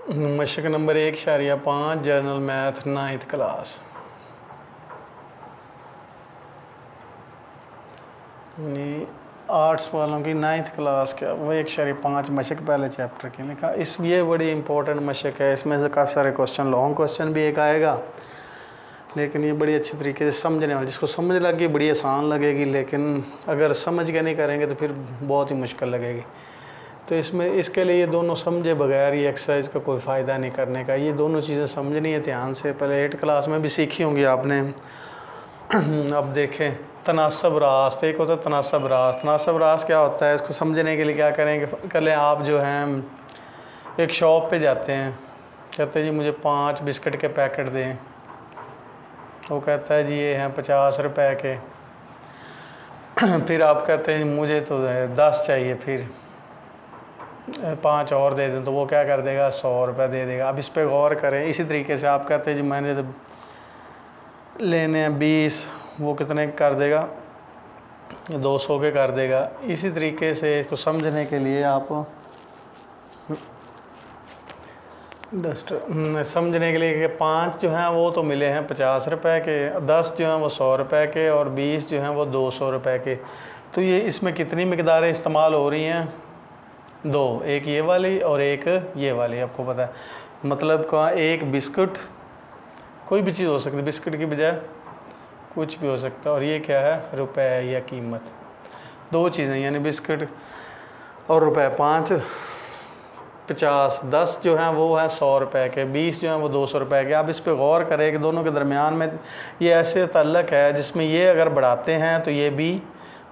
मशक number 1.5 general math 9th class. यानी arts वालों की 9th क्लास का वो 1.5 मशक पहले चैप्टर की लिखा। इस ये बड़ी इंपॉर्टेंट मशक है, इसमें से काफ़ी सारे क्वेश्चन, लॉन्ग क्वेश्चन भी एक आएगा, लेकिन ये बड़ी अच्छी तरीके से समझने वाली, जिसको समझ लगी बड़ी आसान लगेगी, लेकिन अगर समझ के नहीं करेंगे तो फिर बहुत ही मुश्किल लगेगी। तो इसमें इसके लिए ये दोनों समझे बगैर ये एक्सरसाइज का कोई फ़ायदा नहीं करने का। ये दोनों चीज़ें समझनी है ध्यान से। पहले 8th क्लास में भी सीखी होंगी आपने। अब देखें, तनासब रास्त, एक होता है तनासब रास्त। तनासब रास्त क्या होता है, इसको समझने के लिए क्या करेंगे, पहले आप जो हैं एक शॉप पे जाते हैं, कहते हैं जी मुझे 5 बिस्किट के पैकेट दें। वो कहता है जी ये हैं 50 रुपए के। फिर आप कहते हैं मुझे तो 10 चाहिए, फिर 5 और दे दें, तो वो क्या कर देगा, 100 रुपये दे देगा। अब इस पर गौर करें। इसी तरीके से आप कहते हैं जी मैंने तो लेने हैं 20, वो कितने कर देगा, 200 के कर देगा। इसी तरीके से इसको समझने के लिए आप समझने के लिए कि 5 जो हैं वो तो मिले हैं 50 रुपए के, 10 जो हैं वो 100 रुपए के, और 20 जो हैं वो 200 रुपए के। तो ये इसमें कितनी मिकदारें इस्तेमाल हो रही हैं, 2, एक ये वाली और एक ये वाली। आपको पता है मतलब कहाँ, एक बिस्कुट, कोई भी चीज़ हो सकती है, बिस्कुट की बजाय कुछ भी हो सकता है, और ये क्या है, रुपए या कीमत। 2 चीज़ें यानी बिस्कुट और रुपए। 5 50, 10 जो हैं वो हैं 100 रुपए के, 20 जो हैं वो 200 रुपए के। आप इस पर गौर करें कि दोनों के दरमियान में ये ऐसे ताल्लुक़ है जिसमें ये अगर बढ़ाते हैं तो ये भी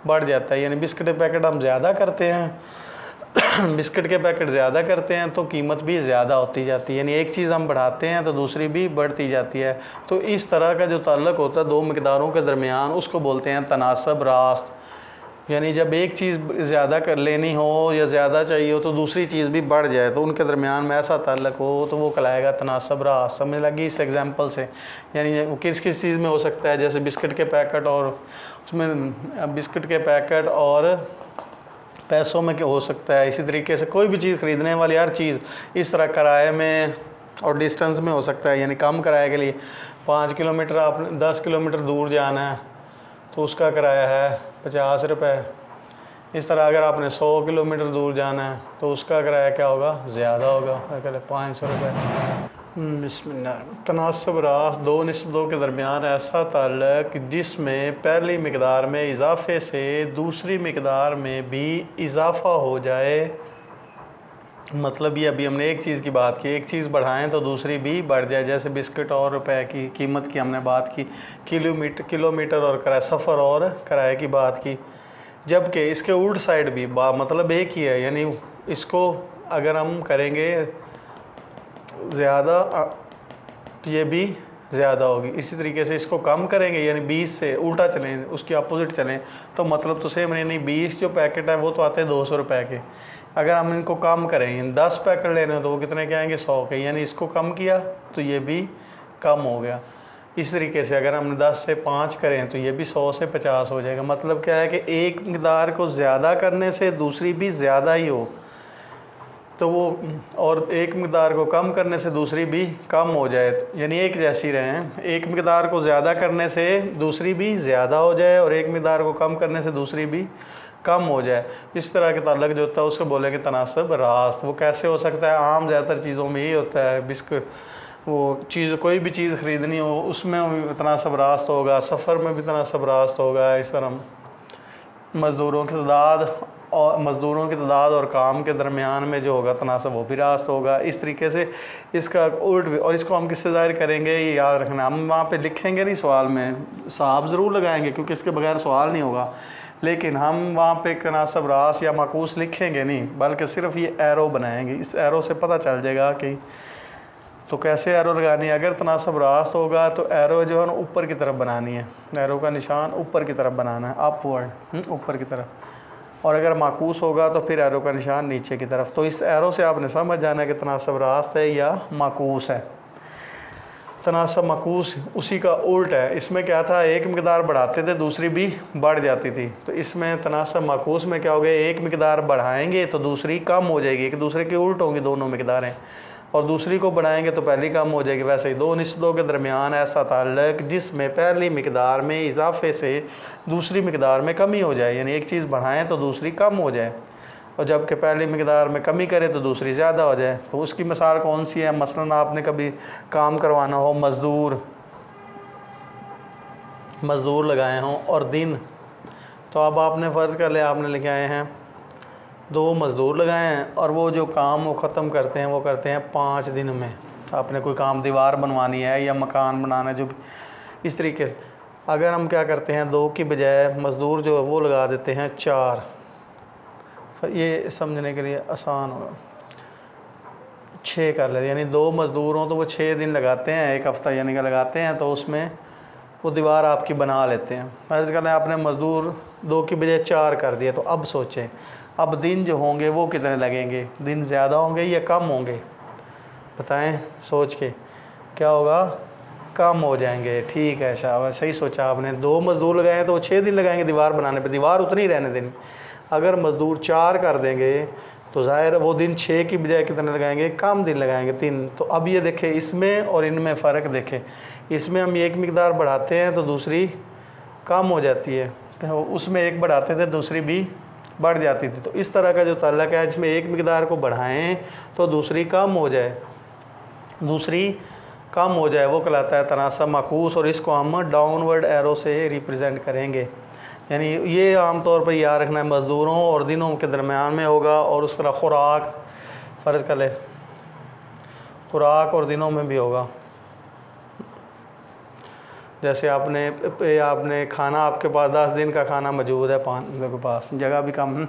बढ़ जाता है। यानी बिस्किट के पैकेट हम ज़्यादा करते हैं बिस्किट के पैकेट ज़्यादा करते हैं तो कीमत भी ज़्यादा होती जाती है। यानी एक चीज़ हम बढ़ाते हैं तो दूसरी भी बढ़ती जाती है। तो इस तरह का जो ताल्लुक़ होता है 2 मिकदारों के दरमियान, उसको बोलते हैं तनासब रास्त। यानी जब एक चीज़ ज़्यादा कर लेनी हो या ज़्यादा चाहिए हो तो दूसरी चीज़ भी बढ़ जाए, तो उनके दरमियान में ऐसा ताल्लुक़ हो तो वो कहलाएगा तनासब रास्त। समझ लगी इस एग्जांपल से। यानी वो किस किस चीज़ में हो सकता है, जैसे बिस्किट के पैकेट, और उसमें बिस्किट के पैकेट और पैसों में क्या हो सकता है। इसी तरीके से कोई भी चीज़ ख़रीदने वाली हर चीज़, इस तरह किराए में और डिस्टेंस में हो सकता है। यानी कम किराए के लिए 5 किलोमीटर आपने 10 किलोमीटर दूर जाना है तो उसका किराया है 50 रुपये। इस तरह अगर आपने 100 किलोमीटर दूर जाना है तो उसका किराया क्या होगा, ज़्यादा होगा, कहते 500 रुपये। बिस्मिल्लाह। तनासब रास्त 2 निस्बतों के दरमियान ऐसा ताल्लुक़ जिसमें पहली मिकदार में इजाफे से दूसरी मिकदार में भी इजाफा हो जाए। मतलब ये अभी हमने एक चीज़ की बात की, एक चीज़ बढ़ाएं तो दूसरी भी बढ़ जाए। जैसे बिस्किट और रुपए की कीमत की हमने बात की, किलोमीटर और किराया, सफ़र और किराए की बात की। जबकि इसके उल्ट साइड भी मतलब एक ही है। यानी इसको अगर हम करेंगे ज़्यादा तो ये भी ज़्यादा होगी। इसी तरीके से इसको कम करेंगे, यानी 20 से उल्टा चलें, उसकी अपोजिट चलें, तो मतलब तो सेम नहीं। 20 जो पैकेट है वो तो आते हैं 200 रुपये के। अगर हम इनको कम करें, 10 पैकेट लेने हैं तो वो कितने के आएंगे, 100 के। यानी इसको कम किया तो ये भी कम हो गया। इस तरीके से अगर हमने 10 से 5 करें तो ये भी 100 से 50 हो जाएगा। मतलब क्या है कि एक मिकदार को ज़्यादा करने से दूसरी भी ज़्यादा ही हो तो वो, और एक मिकदार को कम करने से दूसरी भी कम हो जाए, यानी एक जैसी रहें। एक मिकदार को ज़्यादा करने से दूसरी भी ज़्यादा हो जाए और एक मिकदार को कम करने से दूसरी भी कम हो जाए। इस तरह के ताल्लुक़ जो होता है उसको बोलेंगे तनासब रास्त। वो कैसे हो सकता है, आम ज़्यादातर चीज़ों में यही होता है। बिस्किट, वो चीज़, कोई भी चीज़ ख़रीदनी हो उसमें तनासब रास्त होगा, सफ़र में भी तनासब रास्त होगा। इस तरह मज़दूरों की तादाद और काम के दरमियान में जो होगा तनासब वो भी रास्त होगा। इस तरीके से इसका उल्ट भी। और इसको हम किससे ज़ाहिर करेंगे, ये याद रखना। हम वहाँ पे लिखेंगे नहीं सवाल में, साहब ज़रूर लगाएंगे क्योंकि इसके बगैर सवाल नहीं होगा, लेकिन हम वहाँ पे तनासब रास्त या माकूस लिखेंगे नहीं, बल्कि सिर्फ ये एरो बनाएंगे। इस एरो से पता चल जाएगा कि तो कैसे एरो लगानी है। अगर तनासब रास्त होगा तो एरो जो है ना ऊपर की तरफ बनानी है, एरो का निशान ऊपर की तरफ बनाना है, अपवर्ड, ऊपर की तरफ। और अगर माकूस होगा तो फिर एरो का निशान नीचे की तरफ। तो इस एरो से आपने समझ जाना है कि तनासब रास्त है या माकूस है। तनासब माकूस उसी का उल्ट है। इसमें क्या था, एक मिकदार बढ़ाते थे दूसरी भी बढ़ जाती थी। तो इसमें तनासब माकूस में क्या हो गया, एक मिकदार बढ़ाएंगे तो दूसरी कम हो जाएगी, एक दूसरे के उल्ट होंगी दोनों मिकदारें। और दूसरी को बढ़ाएंगे तो पहली कम हो जाएगी। वैसे ही दो निस्बतों के दरमियान ऐसा ताल्लुक जिसमें पहली मिकदार में इजाफे से दूसरी मिकदार में कमी हो जाए, यानी एक चीज़ बढ़ाएं तो दूसरी कम हो जाए, और जबकि पहली मिकदार में कमी करे तो दूसरी ज़्यादा हो जाए। तो उसकी मिसाल कौन सी है? मसलन आपने कभी काम करवाना हो, मज़दूर लगाए हों और दिन, तो अब आपने फ़र्ज़ कर लिया आपने लिखे आए हैं 2 मज़दूर लगाए हैं और वो जो काम वो ख़त्म करते हैं वो करते हैं 5 दिन में। आपने कोई काम दीवार बनवानी है या मकान बनाना है, जो भी इस तरीके से। अगर हम क्या करते हैं 2 की बजाय मज़दूर जो है वो लगा देते हैं 4, ये समझने के लिए आसान होगा। 6 कर लेते, यानी 2 मज़दूर हों तो वो 6 दिन लगाते हैं, 1 हफ़्ता यानी कि लगाते हैं, तो उसमें वो दीवार आपकी बना लेते हैं। फर्ज़ करें आपने मज़दूर 2 की बजाय 4 कर दिया, तो अब सोचें अब दिन जो होंगे वो कितने लगेंगे? दिन ज़्यादा होंगे या कम होंगे? बताएं सोच के, क्या होगा? कम हो जाएंगे। ठीक है, शाबाश, सही सोचा आपने। 2 मज़दूर लगाए तो वो 6 दिन लगाएंगे दीवार बनाने पे, दीवार उतनी ही रहने देनी। अगर मज़दूर 4 कर देंगे तो ज़ाहिर वो दिन 6 की बजाय कितने लगाएंगे? कम दिन लगाएंगे, 3। तो अब ये देखें इसमें और इनमें फ़र्क देखें, इसमें हम एक मिकदार बढ़ाते हैं तो दूसरी कम हो जाती है, तो उसमें एक बढ़ाते थे दूसरी भी बढ़ जाती थी। तो इस तरह का जो ताल्लुक है जिसमें एक मिकदार को बढ़ाएं तो दूसरी कम हो जाए, वो कहलाता है तनासब माकूस, और इसको हम डाउनवर्ड एरो से रिप्रेजेंट करेंगे। यानी ये आम तौर पर याद रखना है, मज़दूरों और दिनों के दरमियान में होगा, और उस तरह खुराक फ़र्ज़ कर ले खुराक और दिनों में भी होगा। जैसे आपने खाना, आपके पास 10 दिन का खाना मौजूद है, 5 के पास जगह भी कम,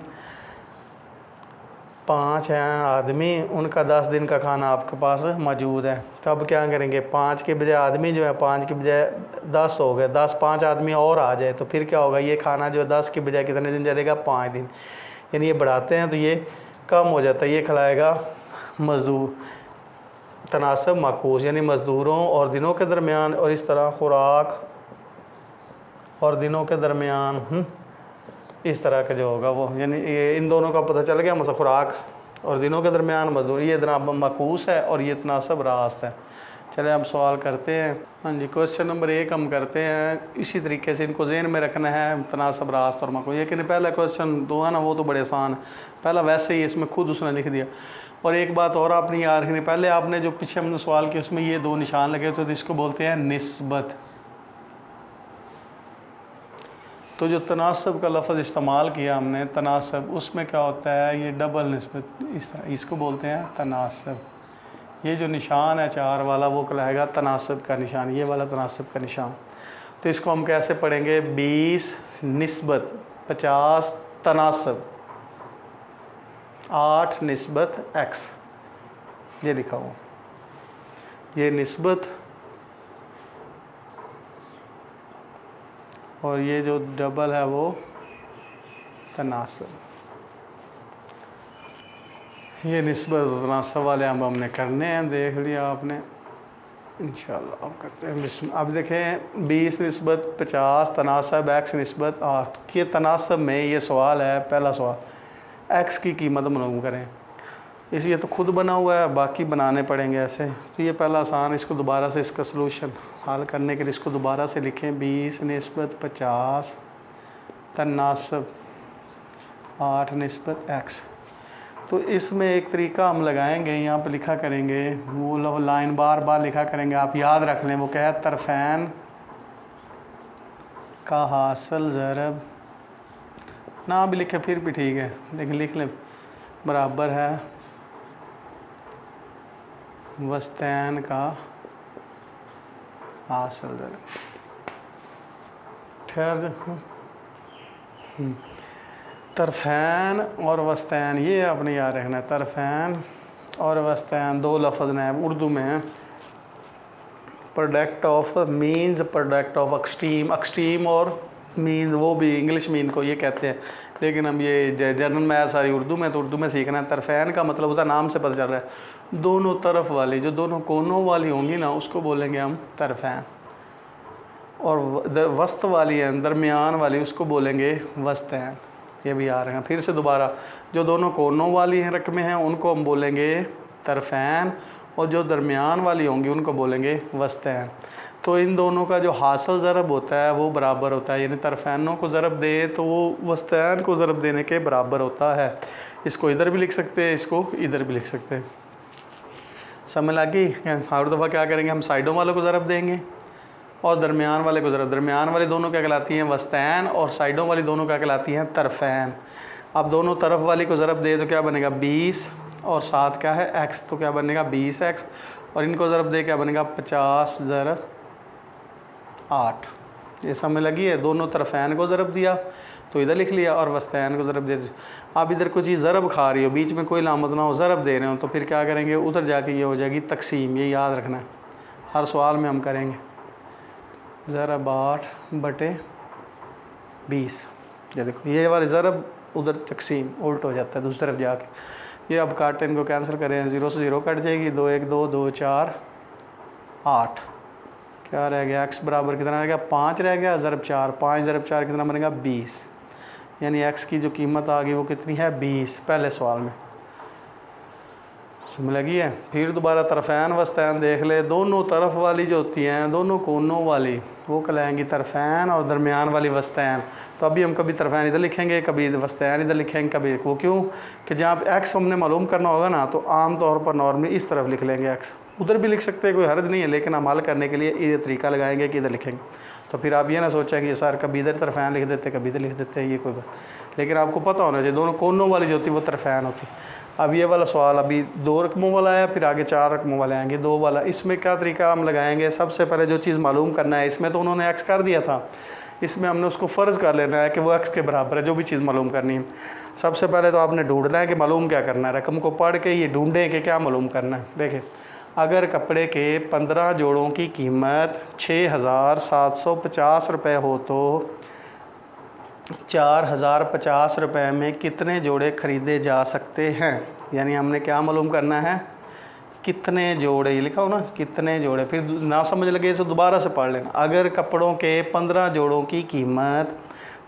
5 हैं आदमी, उनका 10 दिन का खाना आपके पास मौजूद है। तब क्या करेंगे? 5 के बजाय आदमी जो है 5 के बजाय 10 हो गए, 5 आदमी और आ जाए तो फिर क्या होगा? ये खाना जो है 10 के बजाय कितने दिन चलेगा? 5 दिन। यानी ये बढ़ाते हैं तो ये कम हो जाता है, ये खिलाएगा मज़दूर। तनासब माकूस यानी मज़दूरों और दिनों के दरमियान, और इस तरह खुराक और दिनों के दरमियान, इस तरह का जो होगा वो, यानी ये इन दोनों का पता चल गया। मतलब खुराक और दिनों के दरमियान मज़दूर, ये तनासब माकूस है और ये तनासब रास्त है। चले हम सवाल करते हैं। हाँ जी, क्वेश्चन नंबर 1 हम करते हैं। इसी तरीके से इनको ज़हन में रखना है, तनासब रास्त और माकूस। लेकिन पहला क्वेश्चन 2 है ना, वो तो बड़े आसान है, पहला वैसे ही इसमें खुद उसने लिख दिया। और एक बात और आपने याद रखनी, पहले आपने जो पीछे हमने सवाल किया उसमें ये 2 निशान लगे तो इसको बोलते हैं निस्बत। तो जो तनासब का लफ्ज़ इस्तेमाल किया हमने, तनासब, उसमें क्या होता है? ये डबल निस्बत, इसको बोलते हैं तनासब। ये जो निशान है 4 वाला वो कहलाएगा तनासब का निशान, ये वाला तनासब का निशान। तो इसको हम कैसे पढ़ेंगे? 20 निस्बत 50 तनासब 8 निस्बत x, ये लिखा हुआ। ये निस्बत और ये जो डबल है वो तनासब। ये निस्बत तनासब वाले अब हमने करने हैं, देख लिया आपने इंशाल्लाह। अब करते हैं। अब देखें 20 निस्बत 50 तनासब x निस्बत 8 के तनासब में ये सवाल है, पहला सवाल, x की कीमत मालूम करें। ये तो खुद बना हुआ है, बाकी बनाने पड़ेंगे ऐसे। तो ये पहला आसान, इसको दोबारा से इसका सलूशन हल करने के लिए इसको दोबारा से लिखें। 20 निस्बत 50 तनासब 8 निस्बत x। तो इसमें एक तरीका हम लगाएंगे, यहाँ पे लिखा करेंगे, वो लाइन बार बार लिखा करेंगे, आप याद रख लें। वो क्या है? तरफ़ैन का हासिल ज़रब, ना भी लिखे फिर भी ठीक है, लेकिन लिख लें, बराबर है वस्तैन का हासिल ज़रब। खैर, तरफ़ैन और वस्तैन ये आपने याद रखना है। तरफ़ैन और वस्तैन 2 लफ्ज़ हैं, उर्दू में product of means, product of extreme. Extreme और मीन्स वो भी इंग्लिश मीन को ये कहते हैं, लेकिन हम ये जनरल में सारी उर्दू में, तो उर्दू में सीखना है। तरफ़ैन का मतलब होता है, नाम से पता चल रहा है, दोनों तरफ वाली, जो दोनों कोनों वाली होंगी ना, उसको बोलेंगे हम तरफ़ैन। और वस्त वाली है, दरमियान वाली, उसको बोलेंगे वस्तैन। ये भी आ रहे हैं। फिर से दोबारा, जो दोनों कोनों वाली हैं रकमें हैं उनको हम बोलेंगे तरफ़ैन, और जो दरमियान वाली होंगी उनको बोलेंगे वस्तैन। तो इन दोनों का जो हासिल ज़रब होता है वो बराबर होता है, यानी तरफ़ैनों को ज़रब दे तो वो वस्तैन को ज़रब देने के बराबर होता है। इसको इधर भी लिख सकते हैं, इसको इधर भी लिख सकते हैं। समझ लगी? हर दफ़ा क्या करेंगे, हम साइडों वालों को ज़रब देंगे और दरमियान वाले को ज़रब। दरमियान वाली दोनों क्या कहलाती हैं, वस्तैन, और साइडों वाली दोनों क्या कहलाती हैं, तरफ़ैन। अब दोनों तरफ वाली को ज़रब दे तो क्या बनेगा 20, और साथ क्या है x, तो क्या बनेगा 20x, और इनको ज़रब दे क्या बनेगा 50 ज़रब 8। ये समझ लगी है? दोनों तरफ़ैन को ज़रब दिया तो इधर लिख लिया और वस्तैन को ज़रब दे दिया। अब इधर कोई चीज़ ज़रब खा रही हो, बीच में कोई लामत ना हो, ज़रब दे रहे हो, तो फिर क्या करेंगे, उधर जाके ये हो जाएगी तकसीम। ये याद रखना है, हर सवाल में हम करेंगे। ज़रब 8/20। ये देखो, ये वाले ज़रब उधर तकसीम उल्ट हो जाता है दूसरी तरफ जाके। ये अब काटे, इनको कैंसिल करें, 0 से 0 कट जाएगी, 2 1 2 2 4 8। क्या रह गया, x बराबर कितना रह गया, 5 रह गया, ज़रब 4, 5 ज़रब 4 कितना बनेगा 20। यानी x की जो कीमत आ गई वो कितनी है 20, पहले सवाल में। समझ लगी है? फिर दोबारा तरफ़ैन वस्तैन देख ले। दोनों तरफ वाली जो होती हैं, दोनों कोनों वाली, वो कहलाएंगी तरफ़ैन, और दरमियान वाली वस्तैन। तो अभी हम कभी तरफ़ैन इधर लिखेंगे, कभी वस्तैन इधर लिखेंगे, कभी वो। क्यों कि जहाँ x हमने मालूम करना होगा ना, तो आम तौर पर नॉर्मली इस तरफ लिख लेंगे x। उधर भी लिख सकते हैं, कोई हर्ज नहीं है, लेकिन हम हल करने के लिए ये तरीका लगाएंगे कि इधर लिखेंगे। तो फिर आप ये ना सोचें कि सर कभी इधर तरफ़ैन लिख देते, कभी इधर लिख देते हैं, ये कोई बात। लेकिन आपको पता होना चाहिए दोनों कोनों वाली जो होती है वो तरफ़ैन होती। अब ये वाला सवाल अभी 2 रकमों वाला है, फिर आगे 4 रकमों वाले आएंगे, 2 वाला। इसमें क्या तरीका हम लगाएंगे, सबसे पहले जो चीज़ मालूम करना है, इसमें तो उन्होंने x कर दिया था, इसमें हमने उसको फ़र्ज़ कर लेना है कि वो x के बराबर है, जो भी चीज़ मालूम करनी है। सबसे पहले तो आपने ढूंढना है कि मालूम क्या करना है, रकम को पढ़ के ये ढूंढें कि क्या मालूम करना है। देखें, अगर कपड़े के 15 जोड़ों की कीमत 6,750 रुपये हो तो 4,050 रुपये में कितने जोड़े ख़रीदे जा सकते हैं। यानी हमने क्या मालूम करना है, कितने जोड़े, ये लिखा हो ना, कितने जोड़े। फिर ना समझ लगे तो दोबारा से पढ़ लेना। अगर कपड़ों के 15 जोड़ों की कीमत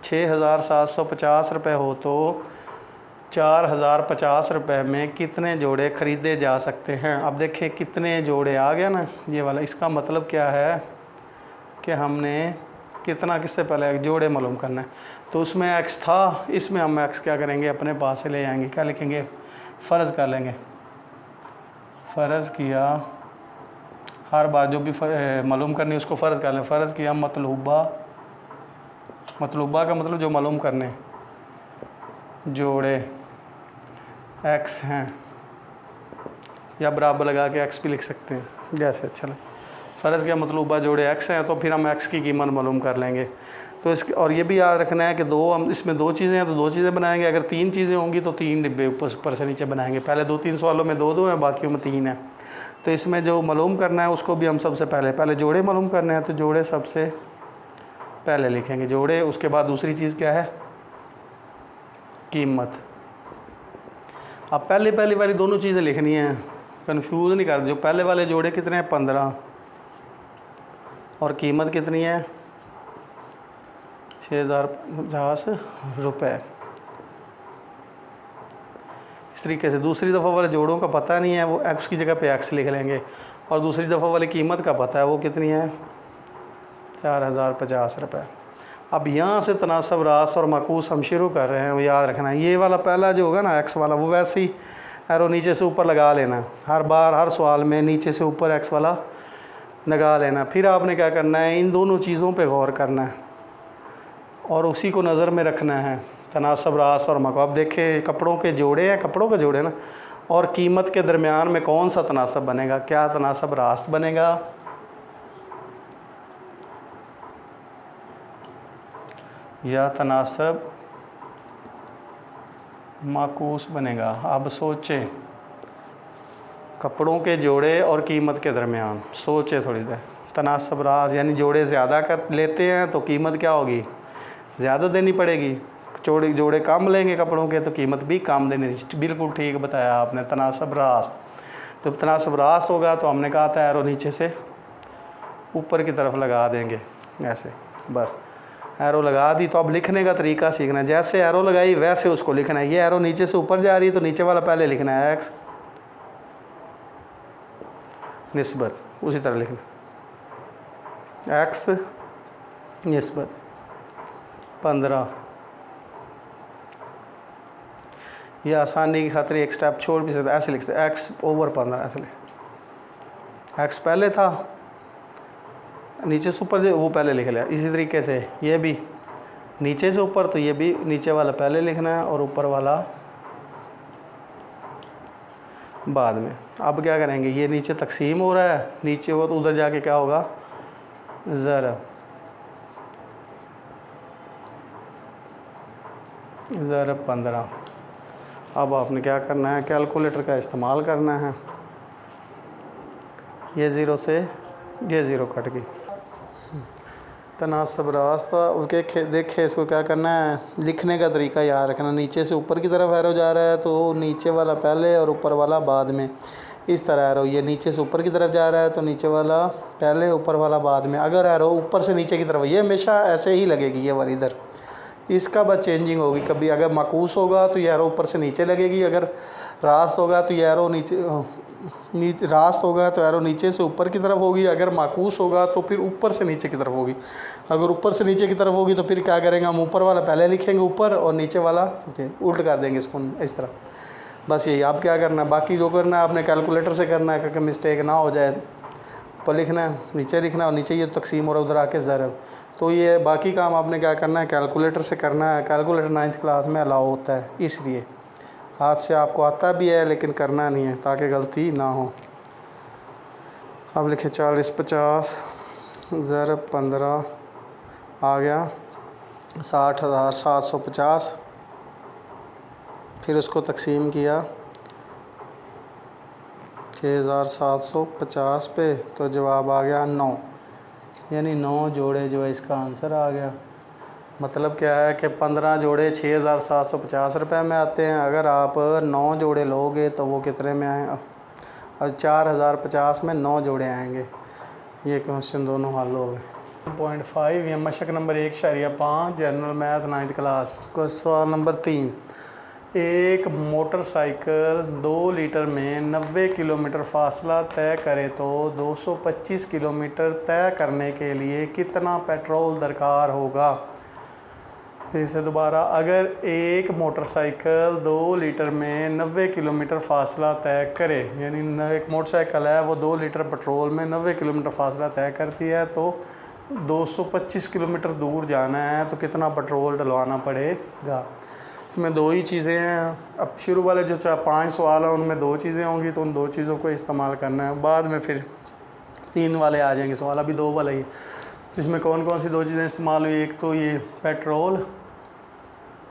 6,750 रुपये हो तो 4,050 रुपये में कितने जोड़े ख़रीदे जा सकते हैं। अब देखें कितने जोड़े आ गया ना, ये वाला। इसका मतलब क्या है कि हमने कितना, किससे पहले जोड़े मालूम करना है। तो उसमें x था, इसमें हम x क्या करेंगे, अपने पास से ले आएंगे। क्या लिखेंगे, फ़र्ज़ कर लेंगे। फ़र्ज़ किया, हर बार जो भी मालूम करनी है उसको फ़र्ज़ कर लें। फ़र्ज़ किया मतलूबा, मतलूबा का मतलब जो मालूम करने, जोड़े x हैं, या बराबर लगा के x भी लिख सकते हैं, जैसे अच्छा लगे। फ़र्ज़ किया मतलूबा जोड़े x हैं, तो फिर हम x की कीमत मालूम कर लेंगे। तो इसके, और ये भी याद रखना है कि हम इसमें 2 चीज़ें हैं तो 2 चीज़ें बनाएंगे। अगर 3 चीज़ें होंगी तो 3 डिब्बे ऊपर से नीचे बनाएंगे। पहले 2-3 सवालों में 2-2 हैं, बाकियों में 3 है। तो इसमें जो मालूम करना है उसको भी हम सबसे पहले जोड़े मालूम करने हैं, तो जोड़े सबसे पहले लिखेंगे, जोड़े। उसके बाद दूसरी चीज़ क्या है, कीमत। अब पहली वाली दोनों चीज़ें लिखनी हैं, कंफ्यूज नहीं कर। जो पहले वाले जोड़े कितने हैं 15, और कीमत कितनी है 6,050 रुपये। इस तरीके से दूसरी दफ़ा वाले जोड़ों का पता नहीं है, वो x की जगह पे x लिख लेंगे। और दूसरी दफ़ा वाली कीमत का पता है, वो कितनी है 4,050 रुपये। अब यहाँ से तनासब रास्त और माकूस हम शुरू कर रहे हैं, वो याद रखना है। ये वाला पहला जो होगा ना x वाला, वो वैसे ही एरो नीचे से ऊपर लगा लेना। हर बार हर सवाल में नीचे से ऊपर x वाला लगा लेना। फिर आपने क्या करना है, इन दोनों चीज़ों पे गौर करना है और उसी को नज़र में रखना है, तनासब रास्त और माकूस। अब देखें, कपड़ों के जोड़े हैं, कपड़ों के जोड़े ना, और कीमत के दरमियान में कौन सा तनासब बनेगा, क्या तनासब रास्त बनेगा या तनासब माकूस बनेगा। अब सोचें, कपड़ों के जोड़े और कीमत के दरमियान सोचें थोड़ी देर। तनासब रास्त यानी जोड़े ज़्यादा कर लेते हैं तो कीमत क्या होगी, ज़्यादा देनी पड़ेगी। जोड़े कम लेंगे कपड़ों के तो कीमत भी कम देनी। बिल्कुल ठीक बताया आपने, तनासब रास्त। जब तनासब रास्त होगा तो हमने कहा था एरो नीचे से ऊपर की तरफ लगा देंगे, ऐसे बस एरो लगा दी। तो अब लिखने का तरीका सीखना है, जैसे एरो लगाई वैसे उसको लिखना है। ये एरो नीचे से ऊपर जा रही है तो नीचे वाला पहले लिखना है x, निस्बत उसी तरह लिखना, x निस्बत 15। ये आसानी की खातिर एक स्टेप छोड़ भी सकते, ऐसे लिख सकते x/15 ऐसे लिख, x पहले था नीचे से ऊपर वो पहले लिख लिया। इसी तरीके से ये भी नीचे से ऊपर, तो ये भी नीचे वाला पहले लिखना है और ऊपर वाला बाद में। अब क्या करेंगे, ये नीचे तकसीम हो रहा है, नीचे हो तो उधर जाके क्या होगा, ज़रब 15। अब आपने क्या करना है, कैलकुलेटर का इस्तेमाल करना है। ये ज़ीरो से ये ज़ीरो कट गई, तनासब रास्ता उसके देखे। इसको क्या करना है, लिखने का तरीका याद रखना। नीचे से ऊपर की तरफ एरो जा रहा है तो नीचे वाला पहले और ऊपर वाला बाद में, इस तरह एरो। ये नीचे से ऊपर की तरफ जा रहा है तो नीचे वाला पहले, ऊपर वाला बाद में। अगर एरो ऊपर से नीचे की तरफ, ये हमेशा ऐसे ही लगेगी ये वाली इधर, इसका बस चेंजिंग होगी। कभी अगर माकूस होगा तो ये एरो ऊपर से नीचे लगेगी, अगर रास्त होगा तो ये एरो रास्त होगा तो एरो नीचे से ऊपर की तरफ होगी, अगर माकूस होगा तो फिर ऊपर से नीचे की तरफ होगी। अगर ऊपर से नीचे की तरफ होगी तो फिर क्या करेंगे, हम ऊपर वाला पहले लिखेंगे ऊपर और नीचे वाला उल्ट कर देंगे इसको इस तरह। बस यही आप क्या करना है, बाकी जो करना है आपने कैलकुलेटर से करना है, क्योंकि मिस्टेक ना हो जाए। ऊपर लिखना है, नीचे लिखना है, और नीचे ये तकसीम हो रहा है उधर आके ज़रब। तो ये बाकी काम आपने क्या करना है, कैलकुलेटर से करना है। कैलकुलेटर 9th क्लास में अलाउ होता है, इसलिए हाथ से आपको आता भी है लेकिन करना नहीं है ताकि गलती ना हो। अब लिखे 40/50 ज़रब 15 आ गया 60,750। फिर उसको तकसीम किया 6,750 पे, तो जवाब आ गया 9, यानी 9 जोड़े जो है इसका आंसर आ गया। मतलब क्या है कि 15 जोड़े 6,750 रुपये में आते हैं। अगर आप 9 जोड़े लोगे तो वो कितने में आए, और 4,050 में 9 जोड़े आएंगे। ये क्वेश्चन दोनों हल हो गए। 0.5 या मशक number 1/5 general math 9th class को सवाल नंबर 3। एक मोटरसाइकिल 2 लीटर में 90 किलोमीटर फासला तय करे तो 225 किलोमीटर तय करने के लिए कितना पेट्रोल दरकार होगा। फिर से दोबारा, अगर एक मोटरसाइकिल 2 लीटर में 90 किलोमीटर फासला तय करे, यानी एक मोटरसाइकिल है वो 2 लीटर पेट्रोल में 90 किलोमीटर फासला तय करती है, तो 225 किलोमीटर दूर जाना है तो कितना पेट्रोल डलवाना पड़ेगा। इसमें 2 ही चीज़ें हैं। अब शुरू वाले जो 5 सवाल हैं उनमें 2 चीज़ें होंगी, तो उन 2 चीज़ों को इस्तेमाल करना है। बाद में फिर 3 वाले आ जाएंगे सवाल, अभी 2 वाले ही। जिसमें कौन कौन सी 2 चीज़ें इस्तेमाल हुई, एक तो ये पेट्रोल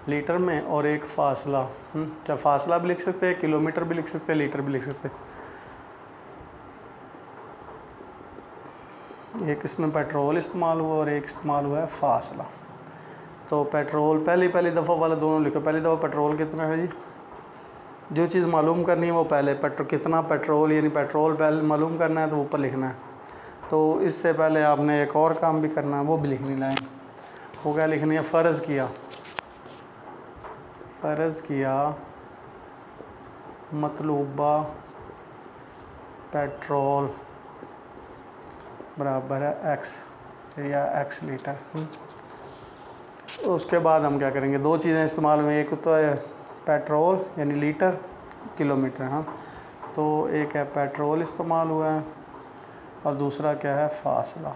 लीटर में, और एक फासला। चाहे फासला भी लिख सकते हैं, किलोमीटर भी लिख सकते हैं, लीटर भी लिख सकते हैं। एक इसमें पेट्रोल इस्तेमाल हुआ और एक इस्तेमाल हुआ है फासला। तो पेट्रोल पहली दफ़ा वाला दोनों लिखो। पहली दफ़ा पेट्रोल कितना है जी, जो चीज़ मालूम करनी है वो पहले कितना पेट्रोल, यानी पेट्रोल पहले मालूम करना है तो ऊपर लिखना है। तो इससे पहले आपने एक और काम भी करना है, वो भी लिखनी लाइन। वो क्या लिखनी है, फ़र्ज़ किया मतलूबा पेट्रोल बराबर है x या x लीटर। उसके बाद हम क्या करेंगे, 2 चीज़ें इस्तेमाल हुई, एक तो है पेट्रोल यानी लीटर, किलोमीटर। हाँ, तो एक है पेट्रोल इस्तेमाल हुआ है और दूसरा क्या है, फासला।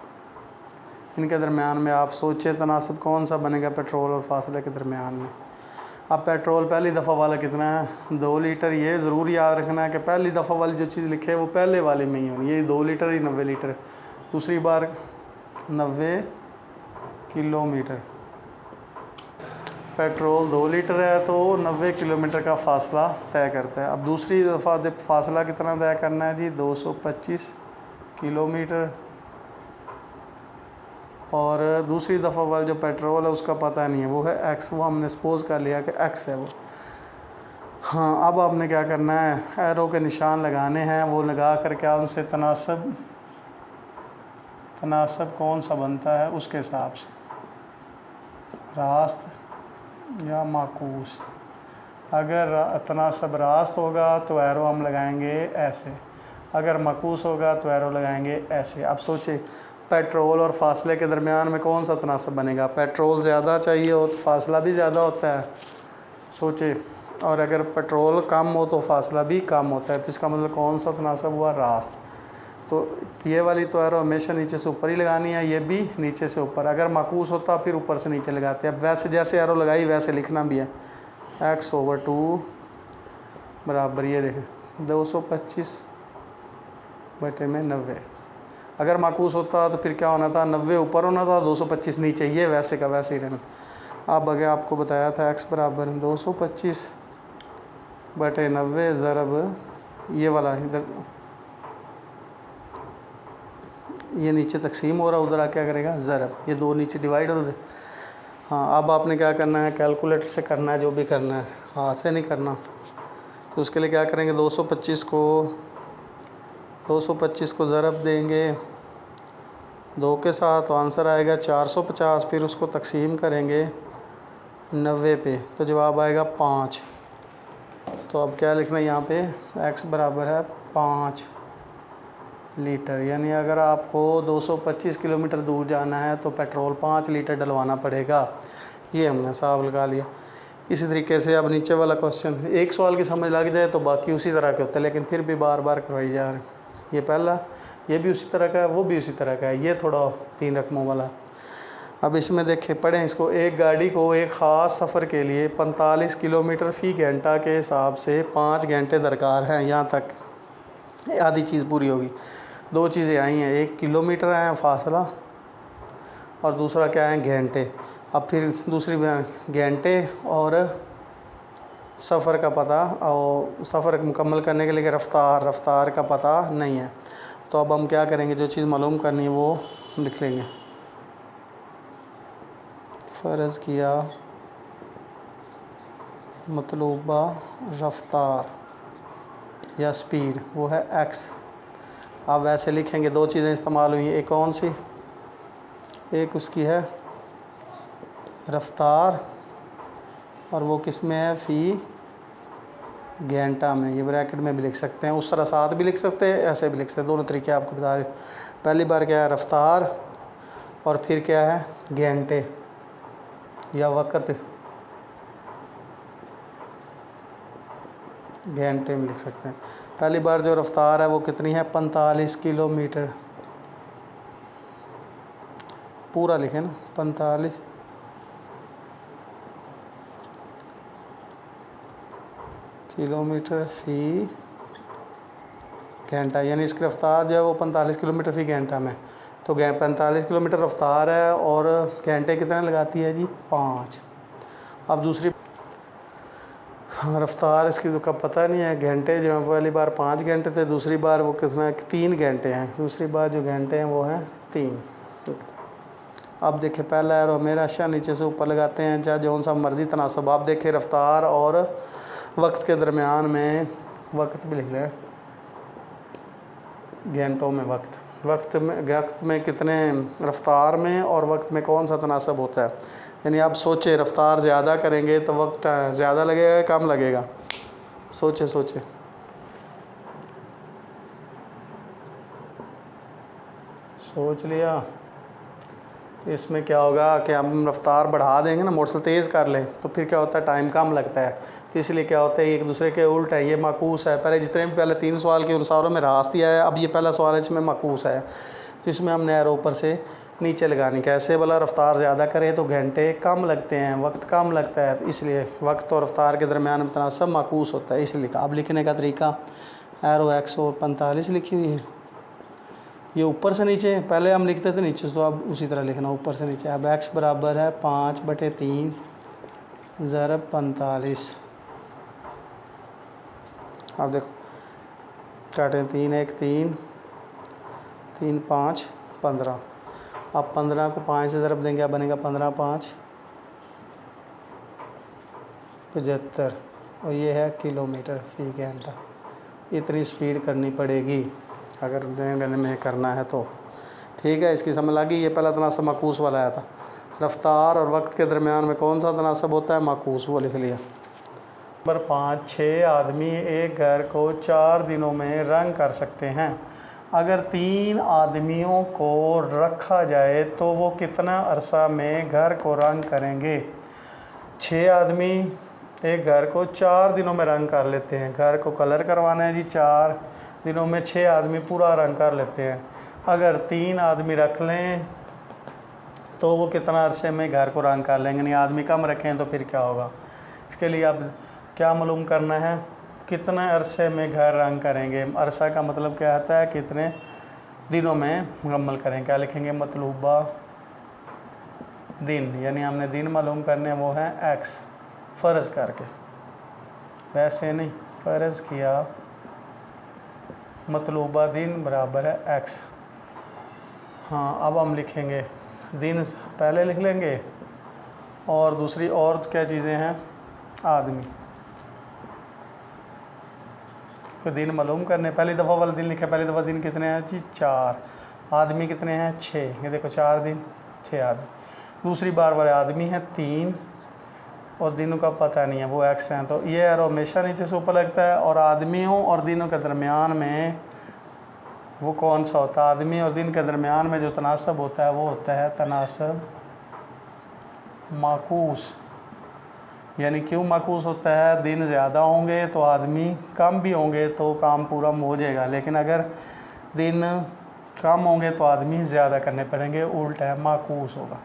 इनके दरमियान में आप सोचे तनासब कौन सा बनेगा पेट्रोल और फासले के दरमियान में। अब पेट्रोल पहली दफ़ा वाला कितना है, 2 लीटर। ये ज़रूर याद रखना है कि पहली दफ़ा वाली जो चीज़ लिखे है वो पहले वाले में ही हो, ये 2 लीटर ही 90 लीटर। दूसरी बार 90 किलोमीटर। पेट्रोल 2 लीटर है तो 90 किलोमीटर का फासला तय करता है। अब दूसरी दफ़ा जब फासला कितना तय करना है जी, 225 किलोमीटर। और दूसरी दफ़ा वाला जो पेट्रोल है उसका पता नहीं है, वो है x, वो हमने सपोज़ कर लिया कि x है वो। हाँ, अब आपने क्या करना है, एरो के निशान लगाने हैं, वो लगा कर क्या उनसे तनासब कौन सा बनता है उसके हिसाब से, रास्त या माकूस। अगर तनासब रास्त होगा तो एरो हम लगाएंगे ऐसे, अगर माकूस होगा तो एरो लगाएंगे ऐसे। अब सोचे पेट्रोल और फासले के दरमियान में कौन सा तनासब बनेगा? पेट्रोल ज़्यादा चाहिए हो तो फासला भी ज़्यादा होता है, सोचे, और अगर पेट्रोल कम हो तो फासला भी कम होता है। तो इसका मतलब कौन सा तनासब हुआ? रास्त। तो ये वाली तो एरो हमेशा नीचे से ऊपर ही लगानी है, ये भी नीचे से ऊपर। अगर माकूस होता फिर ऊपर से नीचे लगाते। अब वैसे जैसे एरो लगाई वैसे लिखना भी है। x/2 बराबर ये देखें 225/90। अगर माकूस होता तो फिर क्या होना था? 90 ऊपर होना था, 225 नीचे। ये वैसे का वैसे ही रहना। अब आगे आपको बताया था x बराबर 225/90 ज़रब ये वाला इधर, ये नीचे तकसीम हो रहा, उधर आ क्या करेगा? ज़रब। ये दो नीचे डिवाइड हो रहे। हाँ, अब आपने क्या करना है? कैलकुलेटर से करना है, जो भी करना है, हाथ से नहीं करना। तो उसके लिए क्या करेंगे? 225 को ज़रब देंगे 2 के साथ, तो आंसर आएगा 450। फिर उसको तकसीम करेंगे 90 पे, तो जवाब आएगा 5। तो अब क्या लिखना है यहाँ पे? x बराबर है 5 लीटर। यानी अगर आपको 225 किलोमीटर दूर जाना है तो पेट्रोल 5 लीटर डलवाना पड़ेगा। ये हमने हिसाब लगा लिया। इसी तरीके से अब नीचे वाला क्वेश्चन, एक सवाल की समझ लग जाए तो बाकी उसी तरह के होते हैं, लेकिन फिर भी बार बार करवाई जा रहे हैं। ये पहला, ये भी उसी तरह का है, वो भी उसी तरह का है, ये थोड़ा 3 रकमों वाला। अब इसमें देखें, पढ़ें इसको। एक गाड़ी को एक ख़ास सफ़र के लिए 45 किलोमीटर फ़ी घंटा के हिसाब से 5 घंटे दरकार हैं। यहाँ तक आधी चीज़ पूरी होगी। दो चीज़ें आई हैं, एक किलोमीटर है फासला और दूसरा क्या है? घंटे। अब फिर दूसरी घंटे और सफ़र का पता, और सफ़र मुकम्मल करने के लिए रफ्तार का पता नहीं है। तो अब हम क्या करेंगे? जो चीज़ मालूम करनी है वो लिख लेंगे। फ़र्ज़ किया मतलूबा रफ्तार या स्पीड वो है x। आप वैसे लिखेंगे, दो चीज़ें इस्तेमाल हुई हैं, एक कौन सी? एक उसकी है रफ्तार, और वो किस में है? फ़ी घंटा में। ये ब्रैकेट में भी लिख सकते हैं, उस तरह साथ भी लिख सकते हैं, ऐसे भी लिख सकते हैं। दोनों तरीके आपको बता दें। पहली बार क्या है? रफ्तार, और फिर क्या है? घंटे या वक़्त, घंटे में लिख सकते हैं। पहली बार जो रफ्तार है वो कितनी है? 45 किलोमीटर। पूरा लिखें ना, 45 किलोमीटर फ़ी घंटा। यानी इसकी रफ्तार जो है वो 45 किलोमीटर फ़ी घंटा में। तो 45 किलोमीटर रफ्तार है और घंटे कितने लगाती है जी? 5। अब दूसरी रफ्तार इसकी तो कब पता नहीं है। घंटे जो है पहली बार 5 घंटे थे, दूसरी बार वो कितना है? 3 घंटे हैं। दूसरी बार जो घंटे हैं वो हैं 3। अब देखें, पहला एरो मेरा अच्छा नीचे से ऊपर लगाते हैं, चाहे जौन सा मर्ज़ी तनासब। आप देखें रफ्तार और वक्त के दरमियान में, वक्त भी लिख लें घंटों में, वक्त में कितने, रफ्तार में और वक्त में कौन सा तनासब होता है? यानी आप सोचें, रफ्तार ज़्यादा करेंगे तो वक्त ज़्यादा लगेगा या कम लगेगा? सोचे सोच लिया। तो इसमें क्या होगा कि हम रफ्तार बढ़ा देंगे ना, मोटरसाइकिल तेज़ कर लें तो फिर क्या होता है? टाइम कम लगता है। तो इसलिए क्या होता है? एक दूसरे के उल्ट है। ये माकूस है। पहले जितने भी पहले 3 सवाल के अनुसारों में रास्त दिया है, अब ये पहला सवाल है इसमें माकूस है। तो इसमें हमने एरो ऊपर से नीचे लगानी। कैसे? बोला रफ्तार ज़्यादा करे तो घंटे कम लगते हैं, वक्त कम लगता है, तो इसलिए वक्त और रफ्तार के दरमियान में तनासब माकूस होता है, इसलिए लिखा। अब लिखने का तरीका, एरो x और 45 लिखी हुई है, ये ऊपर से नीचे, पहले हम लिखते थे नीचे से, तो अब उसी तरह लिखना ऊपर से नीचे। अब x बराबर है 5/3 ज़रब 45। अब देखो काटें, 3 1 3 3 5 15। अब 15 को 5 से ज़रब देंगे, अब बनेगा 15 5 75, और ये है किलोमीटर फ़ी घंटा। इतनी स्पीड करनी पड़ेगी अगर गले में करना है तो। ठीक है, इसकी समझ लगी। ये पहला तनासब माकूस वाला आया था। रफ्तार और वक्त के दरमियान में कौन सा तनासब होता है? माकूस, वो लिख लिया। नंबर 5, 6 आदमी एक घर को 4 दिनों में रंग कर सकते हैं। अगर 3 आदमियों को रखा जाए तो वो कितना अरसा में घर को रंग करेंगे? 6 आदमी एक घर को 4 दिनों में रंग कर लेते हैं। घर को कलर करवाना है जी, 4 दिनों में 6 आदमी पूरा रंग कर लेते हैं। अगर 3 आदमी रख लें तो वो कितना अरसे में घर को रंग कर लेंगे? नहीं, आदमी कम रखें तो फिर क्या होगा? इसके लिए अब क्या मालूम करना है, कितने अरसे में घर रंग करेंगे। अरसा का मतलब क्या आता है, कितने दिनों में मुकम्मल करें। क्या लिखेंगे? मतलूबा दिन, यानी हमने दिन मालूम करने, वो है एक्स, फ़र्ज़ करके, वैसे नहीं, फ़र्ज़ किया मतलूबा दिन बराबर है एक्स। हाँ, अब हम लिखेंगे दिन पहले लिख लेंगे, और दूसरी और क्या चीज़ें हैं, आदमी को दिन मालूम करने। पहली दफ़ा वाला दिन लिखा, पहली दफ़ा दिन कितने हैं जी? 4। आदमी कितने हैं? 6। ये देखो 4 दिन 6 आदमी। दूसरी बार वाले आदमी हैं 3, और दिनों का पता नहीं है, वो एक्स हैं, तो ये एरो हमेशा नीचे से ऊपर लगता है। और आदमियों और दिनों के दरमियान में वो कौन सा होता है? आदमी और दिन के दरमियान में जो तनासब होता है वो होता है तनासब माकूस। यानी क्यों माकूस होता है? दिन ज़्यादा होंगे तो आदमी कम भी होंगे तो काम पूरा हो जाएगा, लेकिन अगर दिन कम होंगे तो आदमी ज़्यादा करने पड़ेंगे, उल्टा है, माकूस होगा।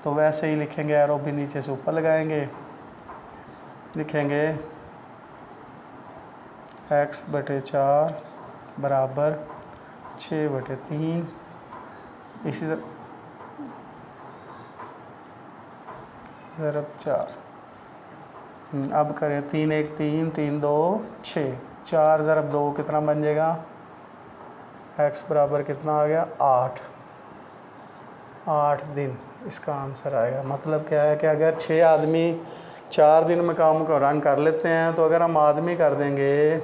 तो वैसे ही लिखेंगे, एरो भी नीचे से ऊपर लगाएंगे, लिखेंगे x/4 बराबर 6/3। इसी तरह ज़रब 4। अब करें 3 1 3 3 2 6, 4 ज़रब 2 कितना बन जाएगा? x बराबर कितना आ गया? 8। 8 दिन इसका आंसर आएगा। मतलब क्या है कि अगर 6 आदमी 4 दिन में काम को रंग कर लेते हैं, तो अगर हम आदमी कर देंगे,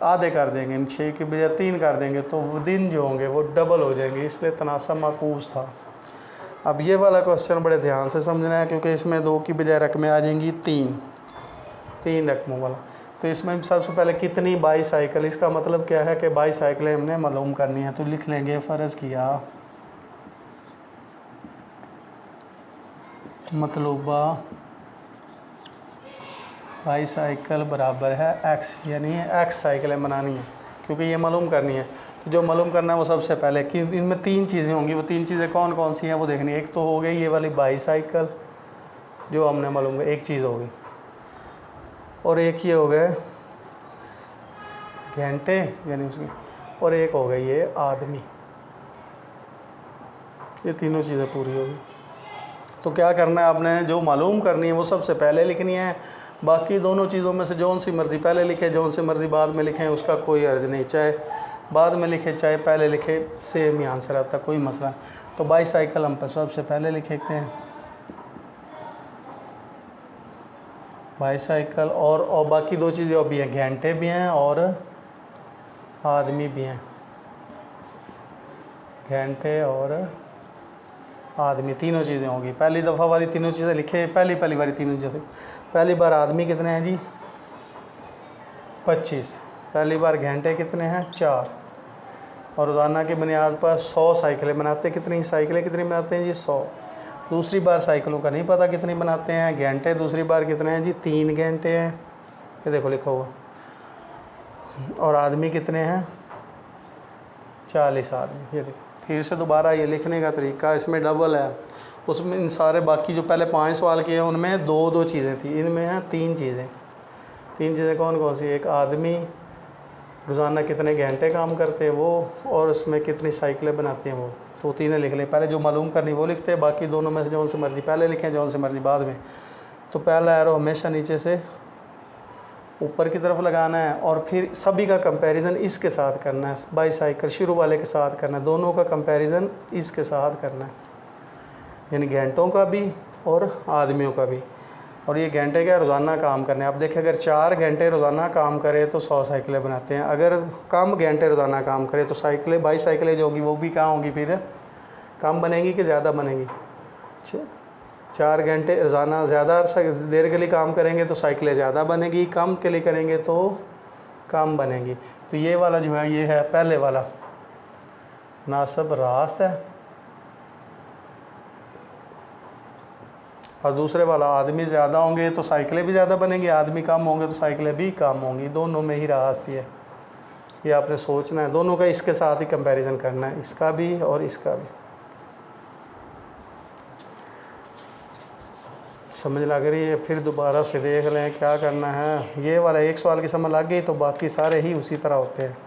आधे कर देंगे, 6 के बजाय 3 कर देंगे, तो वो दिन जो होंगे वो डबल हो जाएंगे, इसलिए तनासब माकूस था। अब ये वाला क्वेश्चन बड़े ध्यान से समझना है, क्योंकि इसमें 2 की बजाय रकमें आ जाएंगी 3 रकमों वाला। तो इसमें सबसे पहले कितनी बाईसाइकिल, इसका मतलब क्या है कि बाईसाइकिलें हमने मालूम करनी है। तो लिख लेंगे, फ़र्ज़ किया मतलूबा बाईसाइकिल बराबर है एक्स, यानी एक्स साइकिलें बनानी है, क्योंकि ये मालूम करनी है। तो जो मालूम करना है वो सबसे पहले कि इनमें 3 चीज़ें होंगी, वो 3 चीज़ें कौन कौन सी हैं वो देखनी है। एक तो हो गई ये वाली बाईसाइकिल जो हमने मालूम, एक चीज़ होगी, और एक ये हो गए घंटे यानी उसकी, और एक हो गई ये आदमी। ये तीनों चीज़ें पूरी होगी। तो क्या करना है, आपने जो मालूम करनी है वो सबसे पहले लिखनी है। बाकी दोनों चीज़ों में से जौन सी मर्ज़ी पहले लिखे, जौन सी मर्ज़ी बाद में लिखें, उसका कोई अर्ज नहीं। चाहे बाद में लिखे चाहे पहले लिखे, सेम ही आंसर आता, कोई मसला नहीं। तो बाईसाइकिल हम सबसे पहले लिखते हैं, बाईसाइकिल, और बाकी 2 चीज़ें और भी हैं, घंटे भी हैं और आदमी भी हैं। घंटे और आदमी तीनों चीज़ें होंगी। पहली दफ़ा वाली तीनों चीज़ें लिखे, पहली वाली तीनों चीज़ें। पहली बार आदमी कितने हैं जी? 25। पहली बार घंटे कितने हैं? 4। और रोज़ाना की बुनियाद पर 100 साइकिलें बनाते हैं। कितनी साइकिलें कितनी बनाते हैं जी? 100। दूसरी बार साइकिलों का नहीं पता कितनी बनाते हैं। घंटे दूसरी बार कितने हैं जी? 3 घंटे हैं, ये देखो लिखा हुआ। और आदमी कितने हैं? 40 आदमी। ये देखो फिर से दोबारा ये लिखने का तरीका, इसमें डबल है, उसमें इन सारे बाकी जो पहले 5 सवाल किए उनमें 2 चीज़ें थी, इनमें हैं 3 चीज़ें। 3 चीज़ें कौन कौन सी? एक आदमी रोज़ाना कितने घंटे काम करते हैं वो, और उसमें कितनी साइकिलें बनाते हैं वो। तो 3 लिख लें। पहले जो मालूम करनी वो लिखते हैं, बाकी दोनों में से जौन सी मर्ज़ी पहले लिखें, जौन सी मर्ज़ी बाद में। तो पहला एरो हमेशा नीचे से ऊपर की तरफ लगाना है, और फिर सभी का कंपैरिजन इसके साथ करना है। बाईसाइकिल शुरू वाले के साथ करना है, दोनों का कंपैरिजन इसके साथ करना है, यानी घंटों का भी और आदमियों का भी। और ये घंटे क्या रोज़ाना काम करने। आप देखें, अगर 4 घंटे रोज़ाना काम करे तो 100 साइकिलें बनाते हैं। अगर कम घंटे रोज़ाना काम करे तो साइकिलें, बाईसाइकिलें जो होंगी वो भी कहाँ होंगी, फिर कम बनेगी कि ज़्यादा बनेगी? 4 घंटे रोज़ाना ज़्यादा देर के लिए काम करेंगे तो साइकिलें ज़्यादा बनेगी, कम के लिए करेंगे तो कम बनेगी। तो ये वाला जो है ये है पहले वाला मुनासिब रास्त है, और दूसरे वाला आदमी ज़्यादा होंगे तो साइकिलें भी ज़्यादा बनेंगी, आदमी कम होंगे तो साइकिलें भी कम होंगी। दोनों में ही रास्त है, ये आपने सोचना है। दोनों का इसके साथ ही कंपैरिजन करना है, इसका भी और इसका भी। समझ लग रही है? फिर दोबारा से देख लें क्या करना है। ये वाला एक सवाल की समझ लग गई तो बाकी सारे ही उसी तरह होते हैं।